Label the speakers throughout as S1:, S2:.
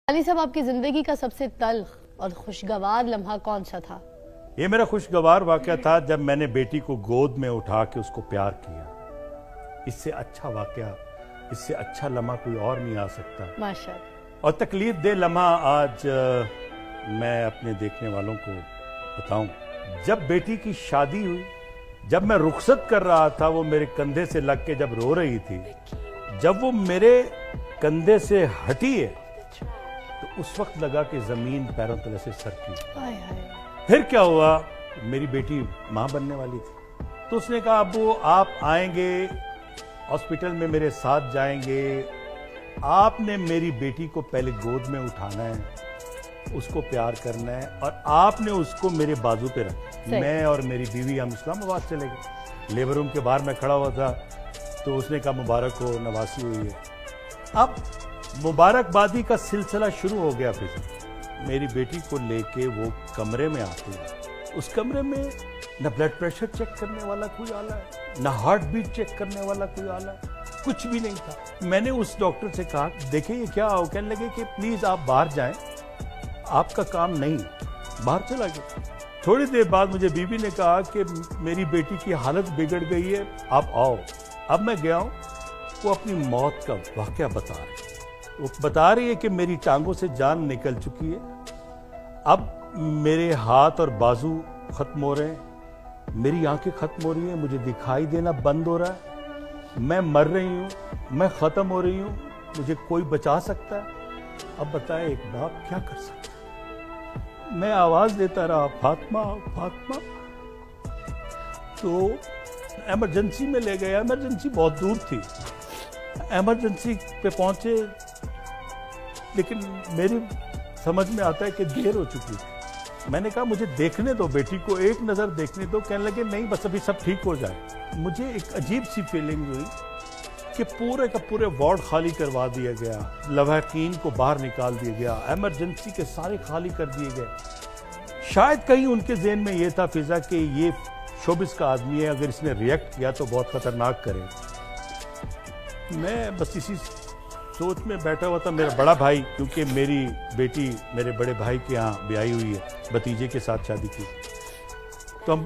S1: علی صاحب، آپ کی زندگی کا سب سے تلخ اور خوشگوار لمحہ کون سا تھا؟
S2: یہ میرا خوشگوار واقعہ تھا جب میں نے بیٹی کو گود میں اٹھا کے اس کو پیار کیا۔ اس سے اچھا واقعہ، اس سے اچھا لمحہ کوئی اور نہیں آ سکتا۔
S1: ماشاءاللہ۔
S2: اور تکلیف دہ لمحہ آج میں اپنے دیکھنے والوں کو بتاؤں۔ جب بیٹی کی شادی ہوئی، جب میں رخصت کر رہا تھا، وہ میرے کندھے سے لگ کے جب رو رہی تھی، جب وہ میرے کندھے سے ہٹی ہے تو اس وقت لگا کہ زمین پیروں تلے سے سرکی۔ پھر کیا ہوا، میری بیٹی ماں بننے والی تھی، تو اس نے کہا ابو آپ آئیں گے ہاسپٹل میں، میرے ساتھ جائیں گے، آپ نے میری بیٹی کو پہلے گود میں اٹھانا ہے، اس کو پیار کرنا ہے، اور آپ نے اس کو میرے بازو پہ رکھنا۔ میں اور میری بیوی ہم اسلام آباد چلے گئے۔ لیبر روم کے باہر میں کھڑا ہوا تھا تو اس نے کہا مبارک ہو، نواسی ہوئی ہے۔ اب مبارکبادی کا سلسلہ شروع ہو گیا۔ پھر میری بیٹی کو لے کے وہ کمرے میں آتے ہیں، اس کمرے میں نہ بلڈ پریشر چیک کرنے والا کوئی آلہ ہے، نہ ہارٹ بیٹ چیک کرنے والا کوئی آلہ ہے، کچھ بھی نہیں تھا۔ میں نے اس ڈاکٹر سے کہا دیکھیں یہ کیا ہو، کہنے لگے کہ پلیز آپ باہر جائیں، آپ کا کام نہیں۔ باہر چلا گیا۔ تھوڑی دیر بعد مجھے بیوی نے کہا کہ میری بیٹی کی حالت بگڑ گئی ہے، آپ آؤ۔ اب میں گیا ہوں، وہ اپنی موت کا واقعہ بتا رہی ہے۔ وہ بتا رہی ہے کہ میری ٹانگوں سے جان نکل چکی ہے، اب میرے ہاتھ اور بازو ختم ہو رہے ہیں، میری آنکھیں ختم ہو رہی ہیں، مجھے دکھائی دینا بند ہو رہا ہے، میں مر رہی ہوں، میں ختم ہو رہی ہوں، مجھے کوئی بچا سکتا ہے؟ اب بتائیں ایک باپ کیا کر سکتا ہے؟ میں آواز دیتا رہا فاطمہ فاطمہ۔ تو ایمرجنسی میں لے گیا، ایمرجنسی بہت دور تھی، ایمرجنسی پہ پہنچے، لیکن میری سمجھ میں آتا ہے کہ دیر ہو چکی تھی۔ میں نے کہا مجھے دیکھنے دو بیٹی کو، ایک نظر دیکھنے دو۔ کہنے لگے نہیں بس ابھی سب ٹھیک ہو جائے۔ مجھے ایک عجیب سی فیلنگ ہوئی کہ پورے کا پورے وارڈ خالی کروا دیا گیا، لواحقین کو باہر نکال دیا گیا، ایمرجنسی کے سارے خالی کر دیے گئے۔ شاید کہیں ان کے ذہن میں یہ تھا فضا کہ یہ شوبز کا آدمی ہے، اگر اس نے ریئیکٹ کیا تو بہت خطرناک کرے۔ میں بس اسی سوچ میں بیٹھا ہوا تھا۔ میرا بڑا بھائی، کیونکہ میری بیٹی میرے بڑے بھائی کے ہاں بیاہی ہوئی ہے، بھتیجے کے ساتھ شادی کی، تو ہم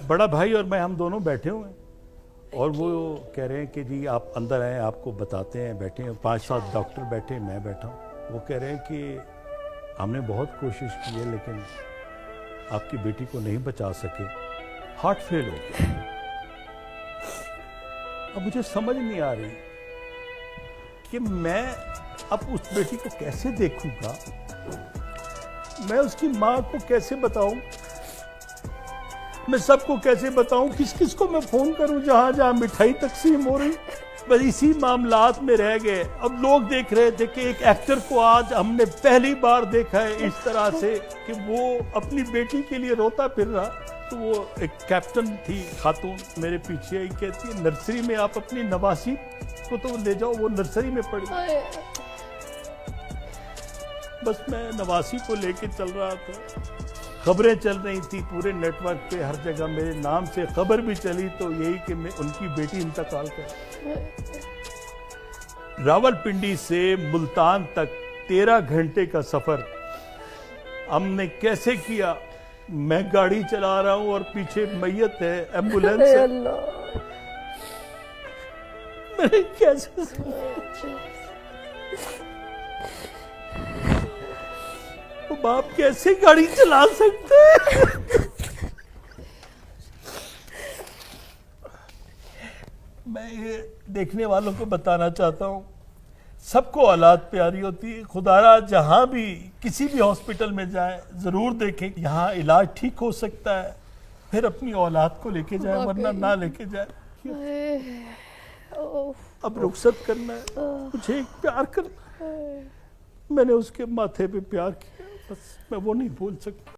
S2: بڑا بھائی اور میں ہم دونوں بیٹھے ہوئے ہیں، اور وہ کہہ رہے ہیں کہ جی آپ اندر آئیں، آپ کو بتاتے ہیں۔ بیٹھے ہیں 5-7 ڈاکٹر بیٹھے، میں بیٹھا ہوں۔ وہ کہہ رہے ہیں کہ ہم نے بہت کوشش کی ہے لیکن آپ کی بیٹی کو نہیں بچا سکے، ہارٹ فیل ہو گیا۔ اب مجھے سمجھ نہیں آ رہی کہ میں اب اس بیٹی کو کیسے دیکھوں گا، میں اس کی ماں کو کیسے بتاؤں، میں سب کو کیسے بتاؤں، کس کس کو میں فون کروں، جہاں جہاں مٹھائی تقسیم ہو رہی، بس اسی معاملات میں رہ گئے۔ اب لوگ دیکھ رہے تھے کہ ایک ایکٹر کو آج ہم نے پہلی بار دیکھا ہے اس طرح سے کہ وہ اپنی بیٹی کے لیے روتا پھر رہا۔ تو وہ ایک کیپٹن تھی خاتون، میرے پیچھے آئی، کہتی ہے نرسری میں آپ اپنی نواسی کو تو لے جاؤ، وہ نرسری میں پڑھی۔ بس میں نواسی کو لے کے چل رہا تھا، خبریں چل رہی تھی پورے نیٹ ورک پہ، ہر جگہ میرے نام سے خبر بھی چلی، تو یہی کہ ان کی بیٹی انتقال کر۔ راولپنڈی سے ملتان تک 13 گھنٹے کا سفر ہم نے کیسے کیا؟ میں گاڑی چلا رہا ہوں اور پیچھے میت ہے، ایمبولینس ہے، میں کیسے باپ کیسے گاڑی چلا سکتے ہیں؟ میں یہ دیکھنے والوں کو بتانا چاہتا ہوں، سب کو اولاد پیاری ہوتی ہے۔ خدارا جہاں بھی کسی بھی ہاسپٹل میں جائیں ضرور دیکھیں، یہاں علاج ٹھیک ہو سکتا ہے، پھر اپنی اولاد کو لے کے جائیں، ورنہ نہ لے کے جائیں۔ اب رخصت کرنا ہے، مجھے ایک پیار کرنا ہے، میں نے اس کے ماتھے پہ پیار کیا، بس میں وہ نہیں بھول سکتا۔